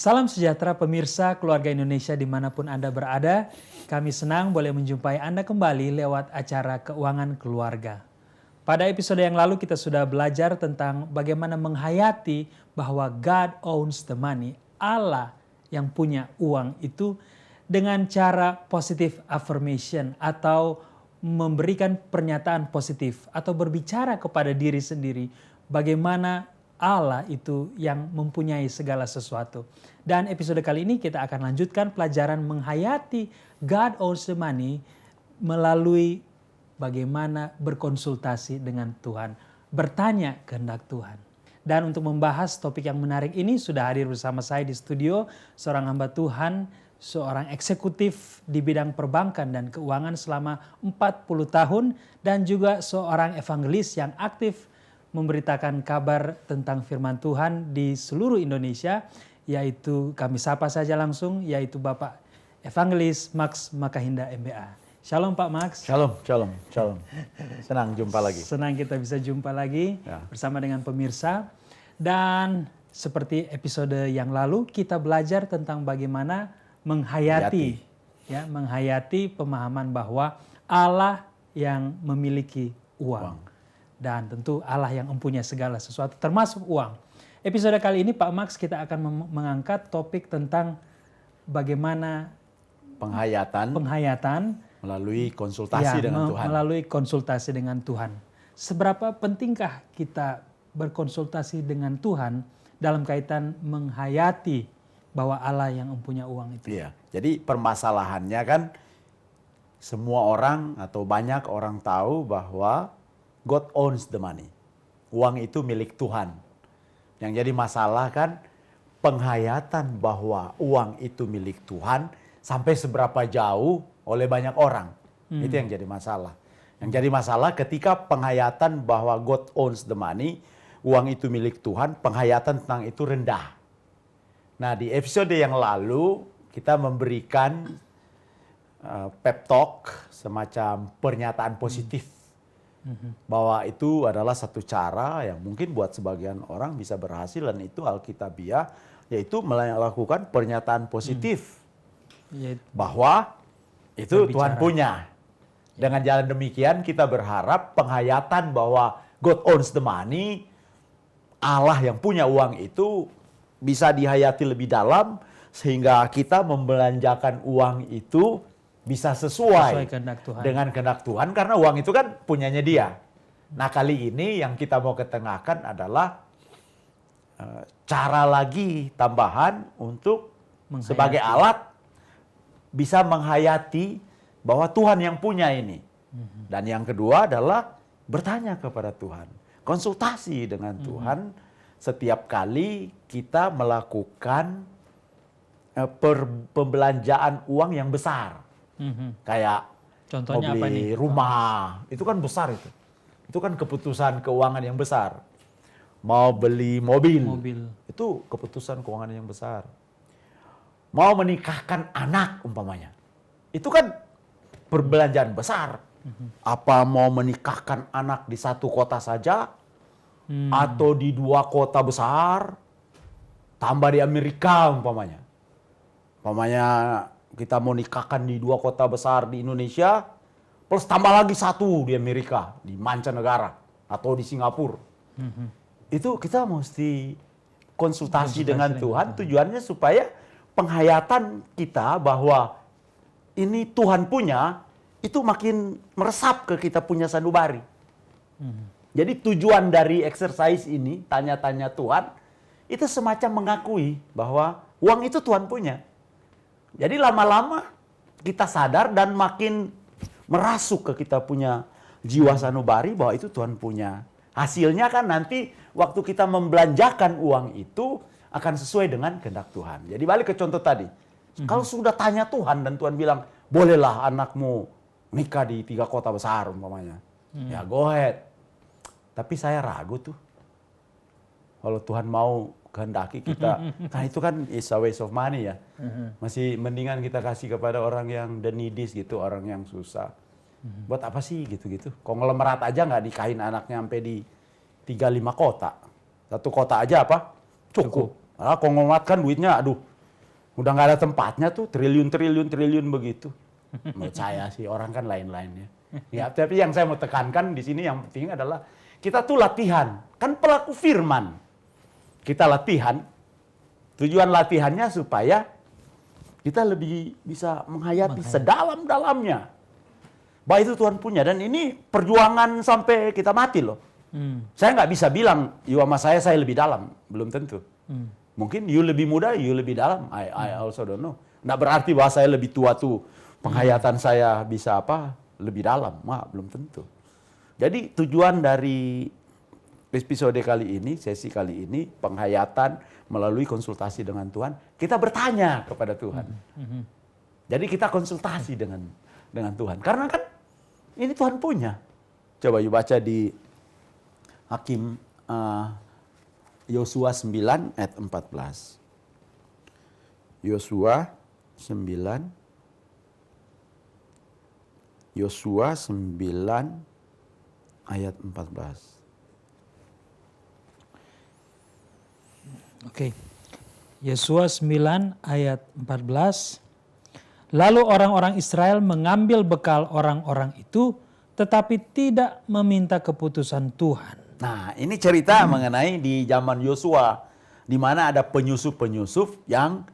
Salam sejahtera pemirsa keluarga Indonesia dimanapun Anda berada. Kami senang boleh menjumpai Anda kembali lewat acara Keuangan Keluarga. Pada episode yang lalu kita sudah belajar tentang bagaimana menghayati bahwa God owns the money. Allah yang punya uang itu dengan cara positive affirmation atau memberikan pernyataan positif atau berbicara kepada diri sendiri bagaimana Allah itu yang mempunyai segala sesuatu. Dan episode kali ini kita akan lanjutkan pelajaran menghayati God owns the money melalui bagaimana berkonsultasi dengan Tuhan, bertanya kehendak Tuhan. Dan untuk membahas topik yang menarik ini sudah hadir bersama saya di studio seorang hamba Tuhan, seorang eksekutif di bidang perbankan dan keuangan selama 40 tahun dan juga seorang evangelis yang aktif memberitakan kabar tentang firman Tuhan di seluruh Indonesia, yaitu kami sapa saja langsung, yaitu Bapak Evangelis Max Makahinda MBA. Shalom Pak Max. Shalom. Senang jumpa lagi. Senang kita bisa jumpa lagi bersama dengan pemirsa. Dan seperti episode yang lalu kita belajar tentang bagaimana menghayati pemahaman bahwa Allah yang memiliki uang. Dan tentu Allah yang mempunyai segala sesuatu termasuk uang. Episode kali ini Pak Max kita akan mengangkat topik tentang bagaimana penghayatan melalui konsultasi dengan Tuhan. Melalui konsultasi dengan Tuhan. Seberapa pentingkah kita berkonsultasi dengan Tuhan dalam kaitan menghayati bahwa Allah yang mempunyai uang itu? Iya. Jadi permasalahannya kan semua orang atau banyak orang tahu bahwa God owns the money. Uang itu milik Tuhan. Yang jadi masalah kan penghayatan bahwa uang itu milik Tuhan sampai seberapa jauh oleh banyak orang. Itu yang jadi masalah. Yang jadi masalah ketika penghayatan bahwa God owns the money, uang itu milik Tuhan, penghayatan tentang itu rendah. Nah, di episode yang lalu kita memberikan pep talk, semacam pernyataan positif. Bahwa itu adalah satu cara yang mungkin buat sebagian orang bisa berhasil, dan itu Alkitabiah, yaitu melakukan pernyataan positif bahwa itu berbicara. Tuhan punya. Dengan jalan demikian kita berharap penghayatan bahwa God owns the money, Allah yang punya uang itu bisa dihayati lebih dalam sehingga kita membelanjakan uang itu bisa sesuai dengan kehendak Tuhan, karena uang itu kan punyanya Dia. Nah, kali ini yang kita mau ketengahkan adalah cara lagi tambahan untuk sebagai alat bisa menghayati bahwa Tuhan yang punya ini. Dan yang kedua adalah bertanya kepada Tuhan, konsultasi dengan Tuhan setiap kali kita melakukan pembelanjaan uang yang besar. Kayak contohnya mau beli rumah, itu kan besar itu. Itu kan keputusan keuangan yang besar. Mau beli mobil. Itu keputusan keuangan yang besar. Mau menikahkan anak umpamanya. Itu kan perbelanjaan besar. Apa mau menikahkan anak di satu kota saja atau di 2 kota besar, tambah di Amerika umpamanya. Kita mau nikahkan di 2 kota besar di Indonesia, plus tambah lagi 1 di Amerika, di mancanegara, atau di Singapura. Itu kita mesti konsultasi dengan Tuhan, tujuannya supaya penghayatan kita bahwa ini Tuhan punya, itu makin meresap ke kita punya sanubari. Jadi tujuan dari exercise ini, tanya-tanya Tuhan, itu semacam mengakui bahwa uang itu Tuhan punya. Jadi lama-lama kita sadar dan makin merasuk ke kita punya jiwa sanubari bahwa itu Tuhan punya. Hasilnya kan nanti waktu kita membelanjakan uang itu akan sesuai dengan kehendak Tuhan. Jadi balik ke contoh tadi. Kalau sudah tanya Tuhan dan Tuhan bilang, bolehlah anakmu nikah di 3 kota besar umpamanya. Ya go ahead. Tapi saya ragu tuh. Kalau Tuhan mau kehendaki kita, nah itu kan is a waste of money ya. Masih mendingan kita kasih kepada orang yang the needies gitu, orang yang susah. Buat apa sih gitu-gitu? Konglomerat aja nggak nikahin anaknya sampai di 3-5 kota. 1 kota aja apa? Cukup. Konglomerat kan duitnya, aduh Udah nggak ada tempatnya tuh, triliun begitu. Menurut saya sih, orang kan lain-lain ya. Ya, tapi yang saya mau tekankan di sini yang penting adalah kita tuh latihan. Kan pelaku firman. Kita latihan. Tujuan latihannya supaya kita lebih bisa menghayati sedalam-dalamnya. Bahwa itu Tuhan punya. Dan ini perjuangan sampai kita mati loh. Saya nggak bisa bilang, you sama saya lebih dalam. Belum tentu. Mungkin you lebih muda, you lebih dalam. I also don't know. Nggak berarti bahwa saya lebih tua tuh. Penghayatan saya bisa lebih dalam. Belum tentu. Jadi tujuan dari episode kali ini, sesi kali ini, penghayatan melalui konsultasi dengan Tuhan, kita bertanya kepada Tuhan. Jadi kita konsultasi dengan Tuhan. Karena kan ini Tuhan punya. Coba yuk baca di Hakim Yosua 9 ayat 14. Yosua 9 ayat 14. Oke. Yosua 9 ayat 14. Lalu orang-orang Israel mengambil bekal orang-orang itu, tetapi tidak meminta keputusan Tuhan. Nah, ini cerita mengenai di zaman Yosua, di mana ada penyusup-penyusup yang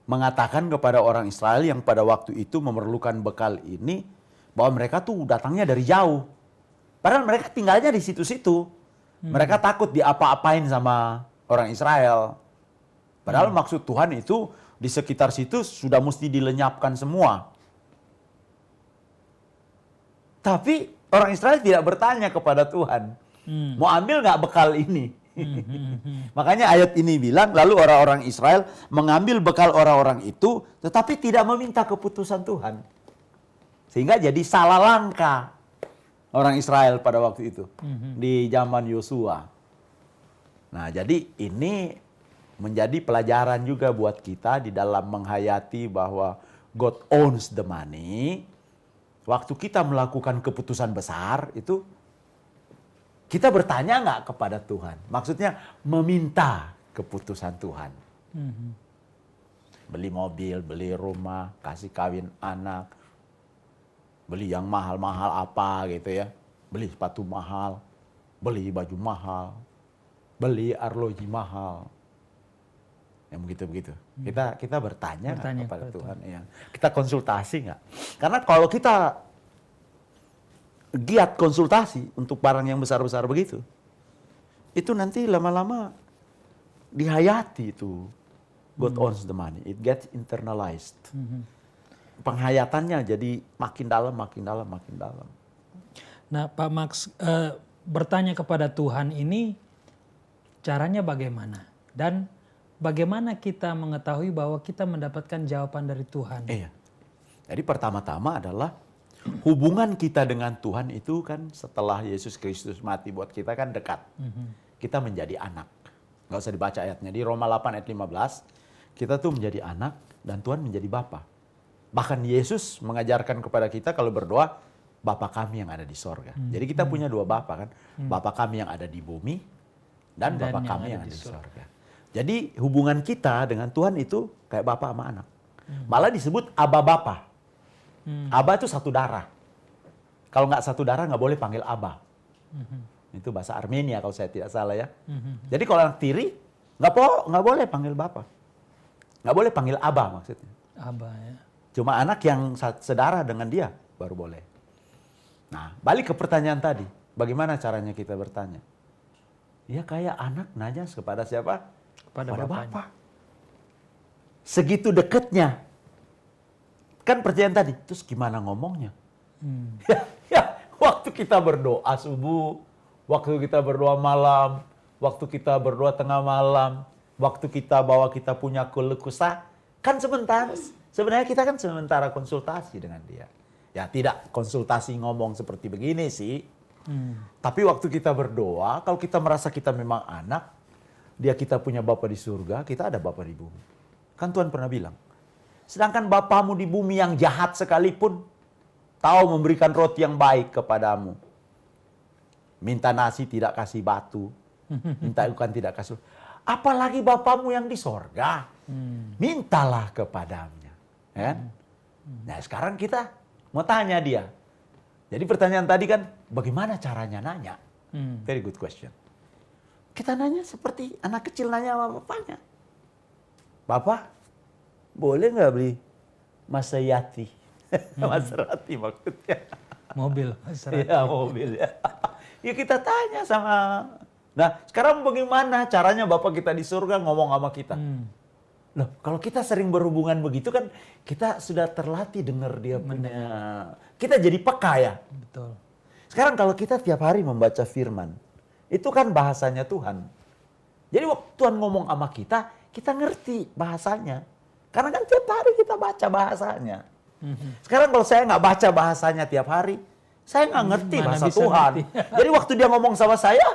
mengatakan kepada orang Israel yang pada waktu itu memerlukan bekal ini, bahwa mereka tuh datangnya dari jauh. Padahal mereka tinggalnya di situ-situ. Mereka takut diapa-apain sama orang Israel. Padahal maksud Tuhan itu di sekitar situ sudah mesti dilenyapkan semua. Tapi orang Israel tidak bertanya kepada Tuhan. Mau ambil nggak bekal ini? Makanya ayat ini bilang, lalu orang-orang Israel mengambil bekal orang-orang itu, tetapi tidak meminta keputusan Tuhan. Sehingga jadi salah langkah orang Israel pada waktu itu. Di zaman Yosua. Nah, jadi ini menjadi pelajaran juga buat kita di dalam menghayati bahwa God owns the money. Waktu kita melakukan keputusan besar itu, kita bertanya nggak kepada Tuhan? Maksudnya meminta keputusan Tuhan. Beli mobil, beli rumah, kasih kawin anak, beli yang mahal-mahal apa gitu ya. Beli sepatu mahal, beli baju mahal, beli arloji mahal. Yang begitu-begitu. Kita bertanya kepada Tuhan. Ya. Kita konsultasi nggak? Karena kalau kita giat konsultasi untuk barang yang besar-besar begitu, itu nanti lama-lama dihayati itu. God owns the money. It gets internalized. Penghayatannya jadi makin dalam. Nah, Pak Max, bertanya kepada Tuhan ini caranya bagaimana? Dan bagaimana kita mengetahui bahwa kita mendapatkan jawaban dari Tuhan? Iya. Jadi pertama-tama adalah hubungan kita dengan Tuhan itu kan setelah Yesus Kristus mati buat kita kan dekat. Kita menjadi anak. Nggak usah dibaca ayatnya. Di Roma 8 ayat 15, kita tuh menjadi anak dan Tuhan menjadi Bapa. Bahkan Yesus mengajarkan kepada kita kalau berdoa, Bapa kami yang ada di sorga. Jadi kita punya dua Bapa kan. Bapa kami yang ada di bumi dan Bapa kami yang ada di sorga. Jadi hubungan kita dengan Tuhan itu kayak Bapa sama anak. Malah disebut Aba Bapa. Aba itu satu darah. Kalau nggak satu darah nggak boleh panggil Aba. Itu bahasa Armenia kalau saya tidak salah ya. Jadi kalau anak tiri nggak boleh panggil Bapa. Nggak boleh panggil Aba maksudnya. Aba ya. Cuma anak yang sedarah dengan dia baru boleh. Nah, balik ke pertanyaan tadi. Bagaimana caranya kita bertanya? Ya kayak anak nanya kepada siapa? Kepada Bapa. Segitu dekatnya. Kan pertanyaan tadi, terus gimana ngomongnya? Waktu kita berdoa subuh, waktu kita berdoa malam, waktu kita berdoa tengah malam, waktu kita bahwa kita punya keluh kesah, kan sebenarnya kita kan sementara konsultasi dengan dia. Ya tidak konsultasi ngomong seperti begini sih. Tapi waktu kita berdoa, kalau kita merasa kita memang anak, dia kita punya Bapa di surga, kita ada Bapa di bumi. Kan Tuhan pernah bilang, sedangkan Bapamu di bumi yang jahat sekalipun, tahu memberikan roti yang baik kepadamu. Minta nasi tidak kasih batu, minta ikan tidak kasih. apalagi Bapamu yang di sorga. Mintalah kepadanya. Kan? Nah sekarang kita mau tanya dia. Jadi pertanyaan tadi kan, bagaimana caranya nanya? Very good question. Kita nanya seperti anak kecil nanya sama bapaknya. Bapak, boleh nggak beli Maserati? Maserati maksudnya. Mobil. Iya, mobil ya. Ya kita tanya sama. Nah sekarang bagaimana caranya Bapak kita di surga ngomong sama kita? Loh, kalau kita sering berhubungan begitu kan kita sudah terlatih dengar dia punya. Kita jadi peka ya. Betul. Sekarang kalau kita tiap hari membaca firman, itu kan bahasanya Tuhan. Jadi waktu Tuhan ngomong sama kita, kita ngerti bahasanya. Karena kan tiap hari kita baca bahasanya. Sekarang kalau saya nggak baca bahasanya tiap hari, saya nggak ngerti Mana bahasa bisa Tuhan. ngerti? Jadi waktu dia ngomong sama saya,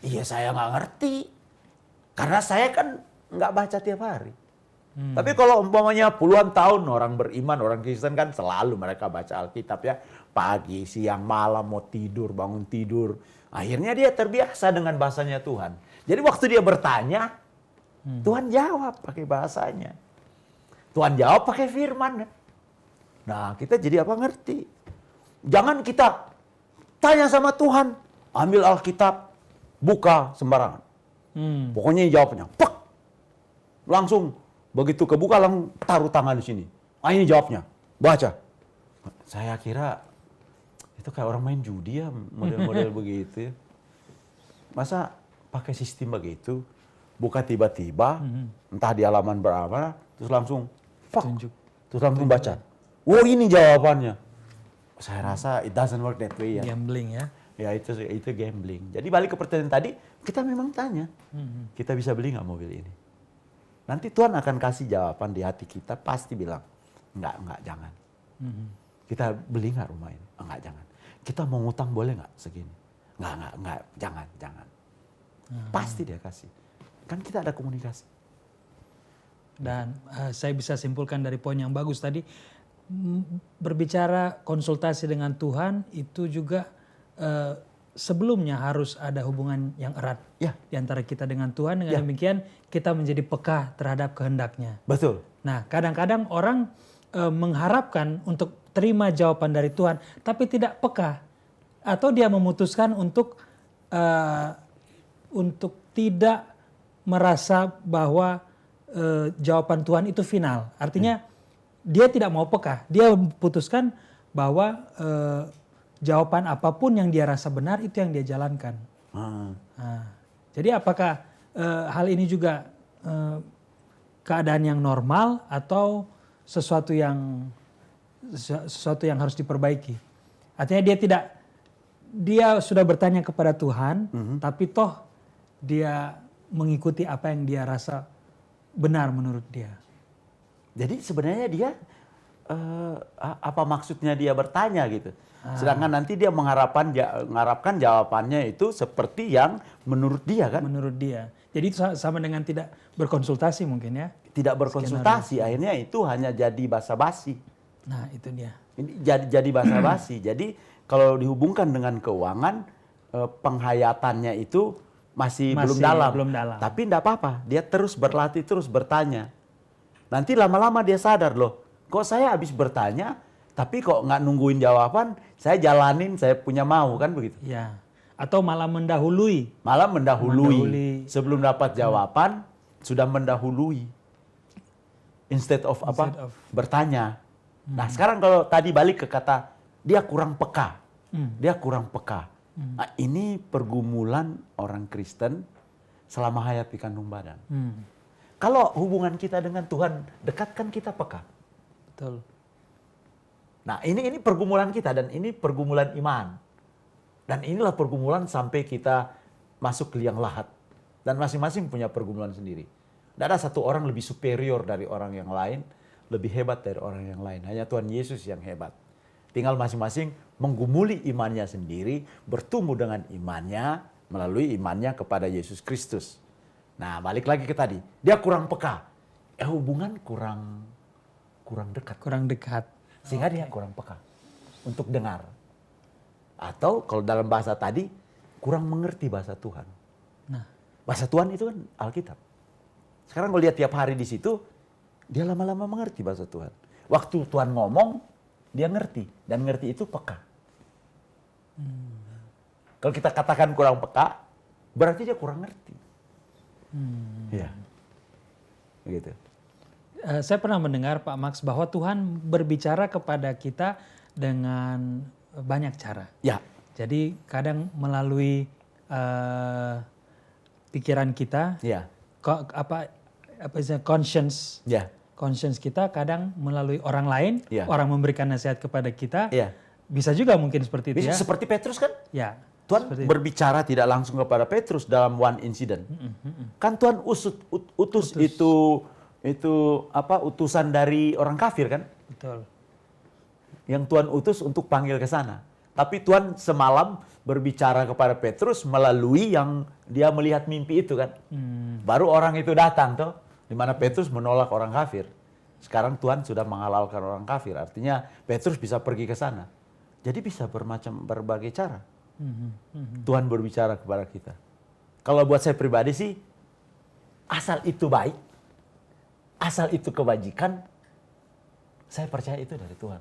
iya saya nggak ngerti. Karena saya kan nggak baca tiap hari. Tapi kalau umpamanya puluhan tahun orang beriman, orang Kristen kan selalu mereka baca Alkitab ya. Pagi, siang, malam, mau tidur, bangun tidur. Akhirnya dia terbiasa dengan bahasanya Tuhan. Jadi waktu dia bertanya, Tuhan jawab pakai bahasanya. Tuhan jawab pakai firman. Nah kita jadi apa ngerti. Jangan kita tanya sama Tuhan, ambil Alkitab, buka sembarangan. Pokoknya jawabnya, pak! Langsung begitu kebuka langsung taruh tangan di sini. Ini jawabnya, baca. Saya kira itu kayak orang main judi ya, model-model begitu ya. Masa pakai sistem begitu, buka tiba-tiba, entah di halaman berapa, terus langsung, Tunjuk. terus langsung baca. Oh ini jawabannya. Saya rasa it doesn't work that way ya. Gambling ya. Ya itu gambling. Jadi balik ke pertanyaan tadi, kita memang tanya, kita bisa beli nggak mobil ini? Nanti Tuhan akan kasih jawaban di hati kita, pasti bilang, enggak, jangan. Kita beli nggak rumah ini? Enggak, jangan. Kita mau ngutang boleh nggak segini? Enggak, jangan. Pasti dia kasih. Kan kita ada komunikasi. Dan saya bisa simpulkan dari poin yang bagus tadi, berbicara konsultasi dengan Tuhan itu juga sebelumnya harus ada hubungan yang erat Ya. di antara kita dengan Tuhan. Dengan demikian kita menjadi peka terhadap kehendaknya. Betul. Nah, kadang-kadang orang mengharapkan untuk terima jawaban dari Tuhan, tapi tidak peka, atau dia memutuskan untuk tidak merasa bahwa jawaban Tuhan itu final. Artinya dia tidak mau peka. Dia memutuskan bahwa jawaban apapun yang dia rasa benar itu yang dia jalankan. Nah, jadi apakah hal ini juga keadaan yang normal atau sesuatu yang harus diperbaiki? Artinya dia sudah bertanya kepada Tuhan, tapi toh dia mengikuti apa yang dia rasa benar menurut dia. Jadi sebenarnya dia apa maksudnya dia bertanya gitu. Sedangkan nanti dia mengharapkan jawabannya itu seperti yang menurut dia kan. Menurut dia. Jadi itu sama dengan tidak berkonsultasi mungkin ya. Tidak berkonsultasi, akhirnya itu hanya jadi basa-basi. Nah itu dia. Ini jadi basa-basi. Jadi kalau dihubungkan dengan keuangan, penghayatannya itu masih belum dalam. Tapi enggak apa-apa, dia terus berlatih, terus bertanya. Nanti lama-lama dia sadar loh, kok saya habis bertanya, tapi kok nggak nungguin jawaban, saya jalanin, saya punya mau, kan begitu? Ya. Atau malah mendahului. Malah mendahului. Sebelum dapat jawaban, sudah mendahului. Instead of bertanya. Nah sekarang kalau tadi balik ke kata, dia kurang peka. Dia kurang peka. Nah, ini pergumulan orang Kristen selama hayat di kandung badan. Kalau hubungan kita dengan Tuhan dekat kan kita peka. Betul. Nah ini pergumulan kita dan ini pergumulan iman. Dan inilah pergumulan sampai kita masuk ke liang lahat. Dan masing-masing punya pergumulan sendiri. Tidak ada satu orang lebih superior dari orang yang lain, lebih hebat dari orang yang lain. Hanya Tuhan Yesus yang hebat. Tinggal masing-masing menggumuli imannya sendiri, bertumbuh dengan imannya melalui imannya kepada Yesus Kristus. Nah balik lagi ke tadi, dia kurang peka. Hubungan kurang dekat. Kurang dekat. Sehingga dia kurang peka untuk dengar. Atau kalau dalam bahasa tadi, kurang mengerti bahasa Tuhan. Nah, bahasa Tuhan itu kan Alkitab. Sekarang gue lihat tiap hari di situ, dia lama-lama mengerti bahasa Tuhan. Waktu Tuhan ngomong, dia ngerti. Dan ngerti itu peka. Kalau kita katakan kurang peka, berarti dia kurang ngerti. Iya. Begitu. Saya pernah mendengar Pak Max bahwa Tuhan berbicara kepada kita dengan banyak cara. Ya. Jadi kadang melalui pikiran kita, Ya. conscience, Ya. conscience kita kadang melalui orang lain, Ya. orang memberikan nasihat kepada kita. Ya. Bisa juga mungkin seperti itu Bisa ya. seperti Petrus kan? Ya. Tuhan seperti berbicara tidak langsung kepada Petrus dalam one incident. Kan Tuhan utus itu utusan dari orang kafir kan? Betul. Yang Tuhan utus untuk panggil ke sana. Tapi Tuhan semalam berbicara kepada Petrus melalui yang dia melihat mimpi itu kan. Baru orang itu datang tuh, di mana Petrus menolak orang kafir. Sekarang Tuhan sudah menghalalkan orang kafir, artinya Petrus bisa pergi ke sana. Jadi bisa berbagai cara. Tuhan berbicara kepada kita. Kalau buat saya pribadi sih, asal itu baik, asal itu kebajikan, saya percaya itu dari Tuhan.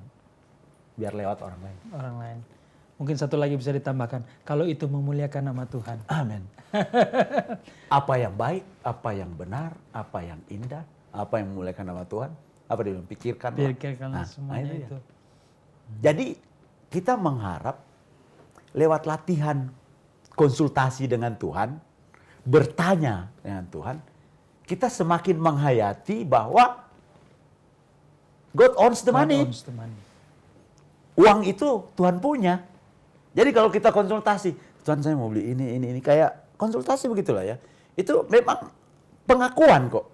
Biar lewat orang lain. Orang lain. Mungkin satu lagi bisa ditambahkan, kalau itu memuliakan nama Tuhan. Amin. Apa yang baik, apa yang benar, apa yang indah, apa yang memuliakan nama Tuhan, apa dia bilang, pikirkan. Pikirkanlah semuanya itu. itu. Jadi kita mengharap lewat latihan konsultasi dengan Tuhan, bertanya dengan Tuhan, kita semakin menghayati bahwa God owns the money. God owns the money. Uang itu Tuhan punya. Jadi kalau kita konsultasi, Tuhan saya mau beli ini, kayak konsultasi begitulah ya. Itu memang pengakuan kok.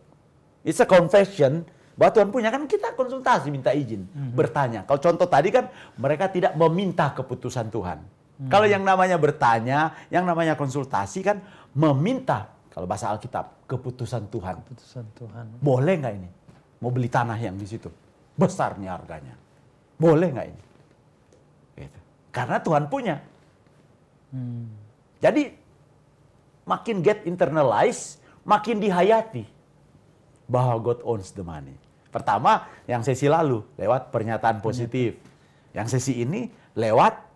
It's a confession bahwa Tuhan punya, kan kita konsultasi, minta izin, bertanya. Kalau contoh tadi kan mereka tidak meminta keputusan Tuhan. Kalau yang namanya bertanya, yang namanya konsultasi kan meminta, kalau bahasa Alkitab, keputusan Tuhan. Keputusan Tuhan. Boleh nggak ini? Mau beli tanah yang di situ? Besar nih harganya. Boleh nggak ini? Gitu. Karena Tuhan punya. Jadi makin get internalized, makin dihayati bahwa God owns the money. Pertama, yang sesi lalu lewat pernyataan positif. Yang sesi ini lewat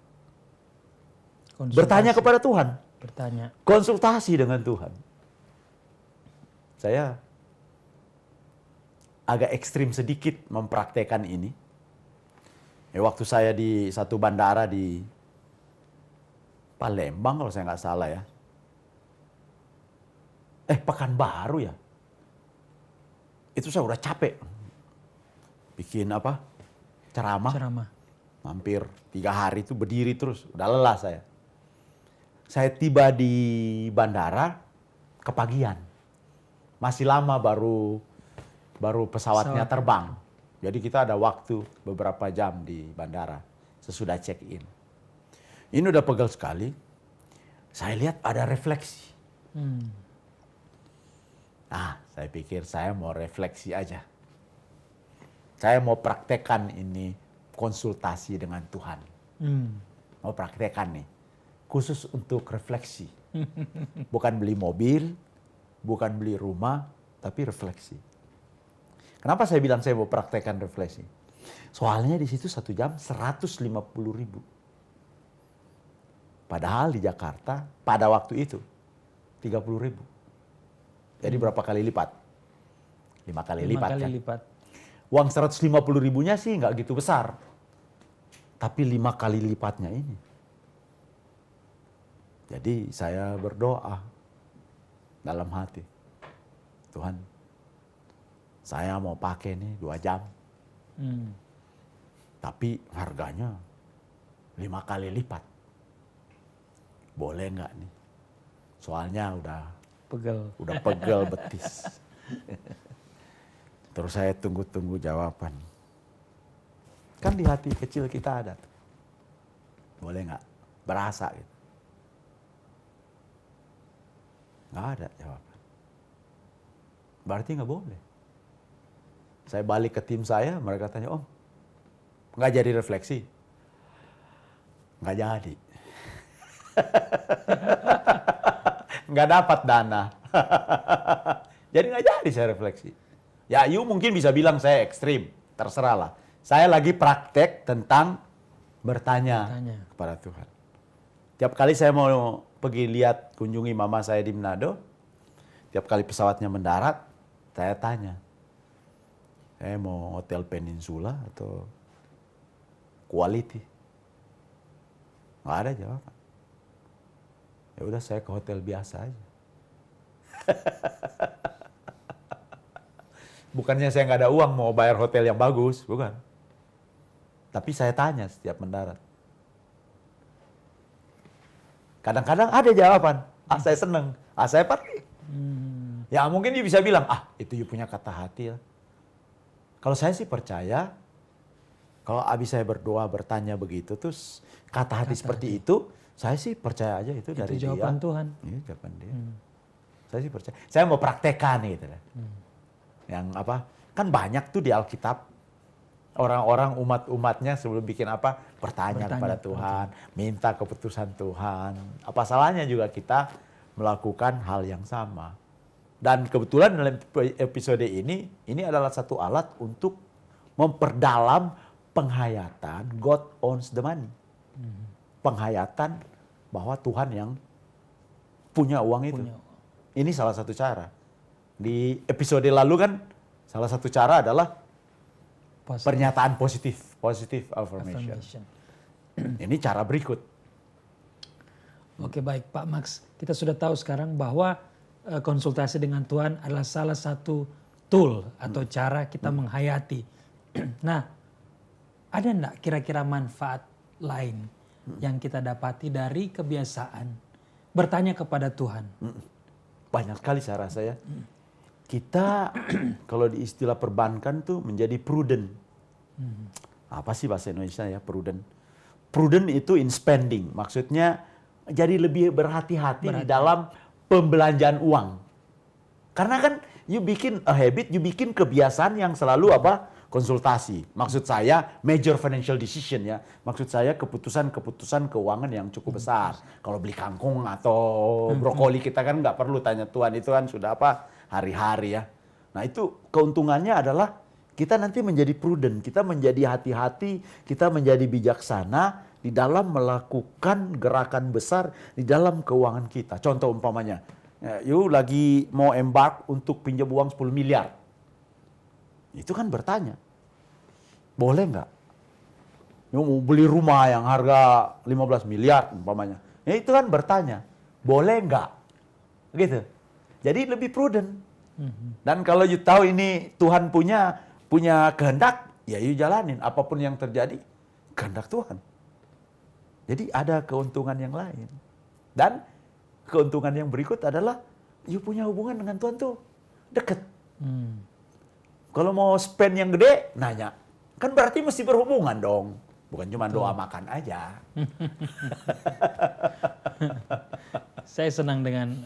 bertanya kepada Tuhan. Bertanya. Konsultasi dengan Tuhan. Saya agak ekstrim sedikit mempraktekkan ini. Waktu saya di satu bandara di Palembang kalau saya nggak salah ya. Pekanbaru ya. Itu saya udah capek. Bikin ceramah. Hampir 3 hari itu berdiri terus. Udah lelah saya. Saya tiba di bandara kepagian. Masih lama baru pesawatnya terbang. Jadi kita ada waktu beberapa jam di bandara sesudah check-in. Ini udah pegal sekali. Saya lihat ada refleksi. Saya pikir saya mau refleksi aja. Saya mau praktekkan ini konsultasi dengan Tuhan. Mau praktekkan nih. Khusus untuk refleksi. Bukan beli mobil, bukan beli rumah, tapi refleksi. Kenapa saya bilang saya mau praktekkan refleksi? Soalnya di situ 1 jam 150.000. Padahal di Jakarta pada waktu itu 30.000. Jadi berapa kali lipat? 5 kali lipat kan? Uang 150.000-nya sih nggak gitu besar. Tapi 5 kali lipatnya ini. Jadi saya berdoa dalam hati. Tuhan, saya mau pakai nih 2 jam. Tapi harganya 5 kali lipat. Boleh nggak nih? Soalnya udah pegel betis. Terus saya tunggu jawaban. Kan di hati kecil kita ada. Boleh nggak? Berasa gitu. Nggak ada jawaban. Berarti nggak boleh. Saya balik ke tim saya, mereka tanya, Om, nggak jadi refleksi? Nggak jadi. Nggak dapat dana. Jadi nggak jadi saya refleksi. Ya, you mungkin bisa bilang saya ekstrim, terserah lah. Saya lagi praktek tentang bertanya kepada Tuhan. Tiap kali saya mau pergi lihat, kunjungi mama saya di Manado, tiap kali pesawatnya mendarat, saya tanya, saya mau hotel Peninsula atau Quality? Nggak ada jawaban. Ya udah saya ke hotel biasa aja. Bukannya saya nggak ada uang mau bayar hotel yang bagus, bukan. Tapi saya tanya setiap mendarat. Kadang-kadang ada jawaban, saya seneng, saya pergi. Ya mungkin dia bisa bilang, itu you punya kata hati ya. Kalau saya sih percaya, kalau abis saya berdoa bertanya begitu, terus kata hati seperti itu, saya sih percaya aja itu dari dia. Itu jawaban Tuhan. Iya, jawaban dia. Saya sih percaya. Saya mau praktekkan gitu. Yang apa? Kan banyak tuh di Alkitab. Orang-orang umat-umatnya sebelum bikin apa? Bertanya kepada Tuhan. Minta keputusan Tuhan. Apa salahnya juga kita melakukan hal yang sama. Dan kebetulan dalam episode ini adalah satu alat untuk memperdalam penghayatan God owns the money. Penghayatan bahwa Tuhan yang punya uang itu. Ini salah satu cara. Di episode lalu kan salah satu cara adalah pernyataan positif, positive affirmation. Ini cara berikut. Oke, baik Pak Max. Kita sudah tahu sekarang bahwa konsultasi dengan Tuhan adalah salah satu tool atau cara kita menghayati. Nah, ada enggak kira-kira manfaat lain yang kita dapati dari kebiasaan bertanya kepada Tuhan? Banyak sekali saya rasa ya. Kita kalau di istilah perbankan tuh menjadi prudent. Apa sih bahasa Indonesia ya prudent? Prudent itu in spending. Maksudnya jadi lebih berhati-hati di dalam pembelanjaan uang. Karena kan you bikin a habit, you bikin kebiasaan yang selalu apa? Konsultasi. Maksud saya major financial decision ya. Maksud saya keputusan-keputusan keuangan yang cukup besar. Kalau beli kangkung atau brokoli kita kan nggak perlu tanya Tuhan, itu kan sudah apa hari-hari ya. Nah itu keuntungannya adalah kita nanti menjadi prudent, kita menjadi hati-hati, kita menjadi bijaksana di dalam melakukan gerakan besar di dalam keuangan kita. Contoh umpamanya, you lagi mau embark untuk pinjam uang 10 miliar. Itu kan bertanya, boleh nggak? You mau beli rumah yang harga 15 miliar umpamanya. Ya itu kan bertanya, boleh nggak? Gitu. Jadi lebih prudent. Dan kalau you tahu ini Tuhan punya kehendak, ya you jalanin. Apapun yang terjadi, kehendak Tuhan. Jadi ada keuntungan yang lain. Dan keuntungan yang berikut adalah you punya hubungan dengan Tuhan tuh deket. Kalau mau spend yang gede, nanya. Kan berarti mesti berhubungan dong. Bukan cuma doa makan aja. Saya senang dengan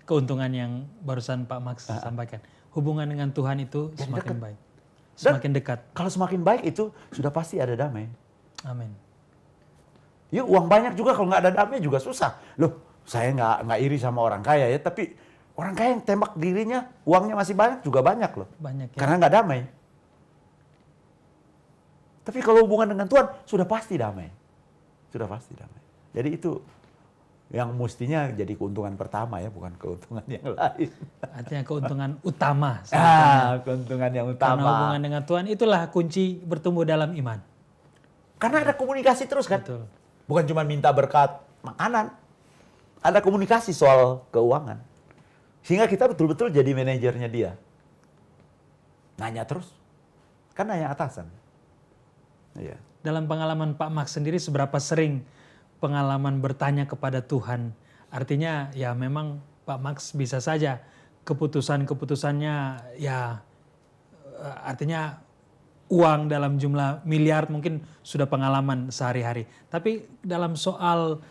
keuntungan yang barusan Pak Max sampaikan. Hubungan dengan Tuhan itu jadi semakin dekat. baik. Semakin dekat. Kalau semakin baik itu sudah pasti ada damai. Amin. Ya uang banyak juga kalau nggak ada damai juga susah. Loh, saya nggak iri sama orang kaya ya, tapi orang kaya yang tembak dirinya, uangnya masih banyak juga banyak loh. Banyak ya. Karena nggak damai. Tapi kalau hubungan dengan Tuhan, sudah pasti damai. Sudah pasti damai. Jadi itu yang mestinya jadi keuntungan pertama ya, bukan keuntungan yang lain. Artinya keuntungan utama. Keuntungan yang utama. Karena hubungan dengan Tuhan itulah kunci bertumbuh dalam iman. Karena ada komunikasi terus kan. Betul. Bukan cuma minta berkat makanan. Ada komunikasi soal keuangan. Sehingga kita betul-betul jadi manajernya dia. Nanya terus. Kan nanya atasan. Iya. Dalam pengalaman Pak Max sendiri seberapa sering pengalaman bertanya kepada Tuhan? Artinya ya memang Pak Max bisa saja keputusan-keputusannya ya artinya uang dalam jumlah miliar mungkin sudah pengalaman sehari-hari. Tapi dalam soal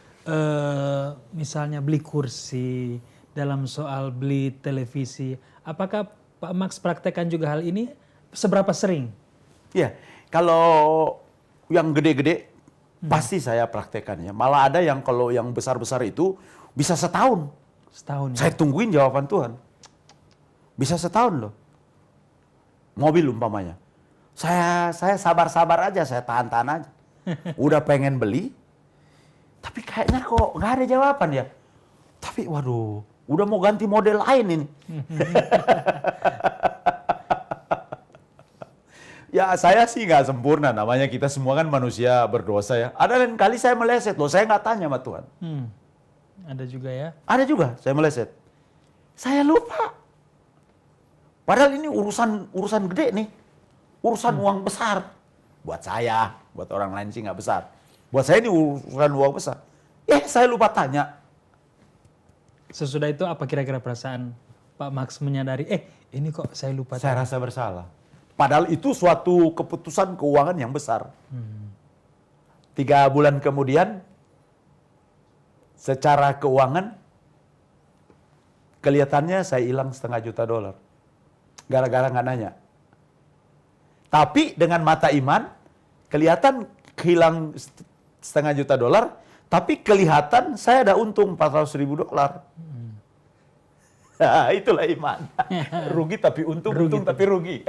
misalnya beli kursi, dalam soal beli televisi, apakah Pak Max praktekkan juga hal ini? Seberapa sering? Ya, kalau yang gede-gede pasti saya praktekkan ya. Malah ada yang kalau yang besar-besar itu bisa setahun. Setahun ya? Saya tungguin jawaban Tuhan. Bisa setahun loh. Mobil umpamanya. Saya sabar-sabar aja, saya tahan-tahan aja. Udah pengen beli, tapi kayaknya kok nggak ada jawaban ya. Tapi waduh, udah mau ganti model lain ini. Ya saya sih nggak sempurna, namanya kita semua kan manusia berdosa ya. Ada lain kali saya meleset loh, saya nggak tanya sama Tuhan. Ada juga ya. Ada juga saya meleset. Saya lupa. Padahal ini urusan gede nih. Urusan uang besar. Buat saya, buat orang lain sih nggak besar. Buat saya ini urusan uang besar. Saya lupa tanya. Sesudah itu apa kira-kira perasaan Pak Max menyadari, ini kok saya lupa. Saya rasa bersalah. Padahal itu suatu keputusan keuangan yang besar. 3 bulan kemudian, secara keuangan, kelihatannya saya hilang $1,5 juta. Gara-gara nggak nanya. Tapi dengan mata iman, kelihatan hilang $1,5 juta, tapi kelihatan saya ada untung $400.000. Nah, itulah iman. Rugi tapi untung, untung tapi rugi.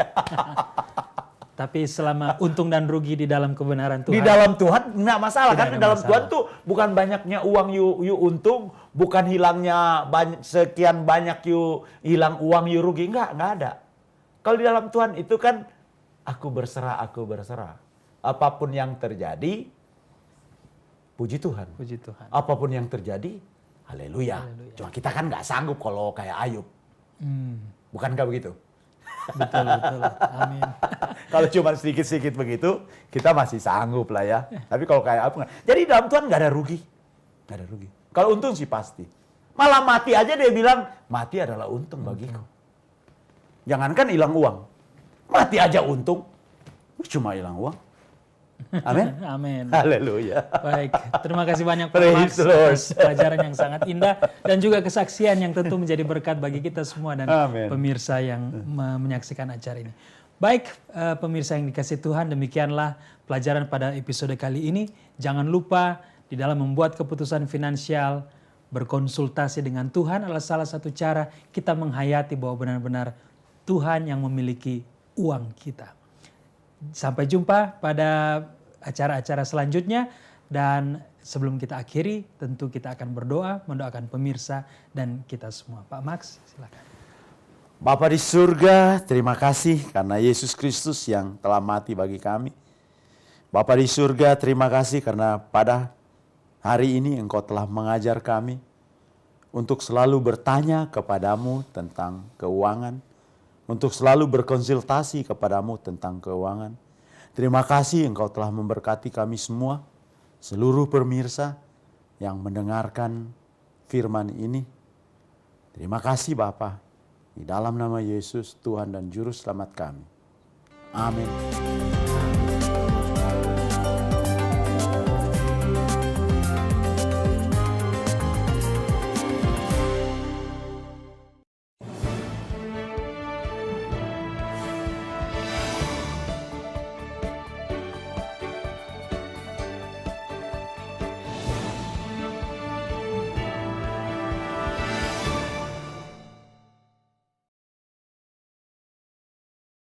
Tapi selama untung dan rugi di dalam kebenaran Tuhan. Di dalam Tuhan nggak masalah. Karena di dalam masalah. Tuhan tuh bukan banyaknya uang you untung, bukan hilangnya sekian banyak you hilang uang you rugi. Nggak ada. Kalau di dalam Tuhan itu kan aku berserah. Apapun yang terjadi, puji Tuhan. Puji Tuhan. Apapun yang terjadi, haleluya. Cuma kita kan nggak sanggup kalau kayak Ayub. Bukankah begitu? Betul. Amin. Kalau cuma sedikit-sedikit begitu, kita masih sanggup lah ya. Tapi kalau kayak apa? Jadi dalam Tuhan nggak ada rugi. Nggak ada rugi. Kalau untung sih pasti. Malah mati aja dia bilang, mati adalah untung bagiku. Jangankan hilang uang. Mati aja untung. Cuma hilang uang. Amin. Amin. Haleluya. Baik, terima kasih banyak Pak Praise Max the Lord. atas pelajaran yang sangat indah dan juga kesaksian yang tentu menjadi berkat bagi kita semua dan Amin. pemirsa yang menyaksikan acara ini. Baik, pemirsa yang dikasih Tuhan, demikianlah pelajaran pada episode kali ini. Jangan lupa di dalam membuat keputusan finansial, berkonsultasi dengan Tuhan adalah salah satu cara kita menghayati bahwa benar-benar Tuhan yang memiliki uang kita. Sampai jumpa pada acara-acara selanjutnya, dan sebelum kita akhiri tentu kita akan berdoa, mendoakan pemirsa dan kita semua. Pak Max, silakan. Bapa di surga, terima kasih karena Yesus Kristus yang telah mati bagi kami. Bapa di surga, terima kasih karena pada hari ini Engkau telah mengajar kami untuk selalu bertanya kepadamu tentang keuangan, untuk selalu berkonsultasi kepadamu tentang keuangan. Terima kasih Engkau telah memberkati kami semua, seluruh pemirsa yang mendengarkan firman ini. Terima kasih Bapa, di dalam nama Yesus Tuhan dan Juru Selamat kami. Amin.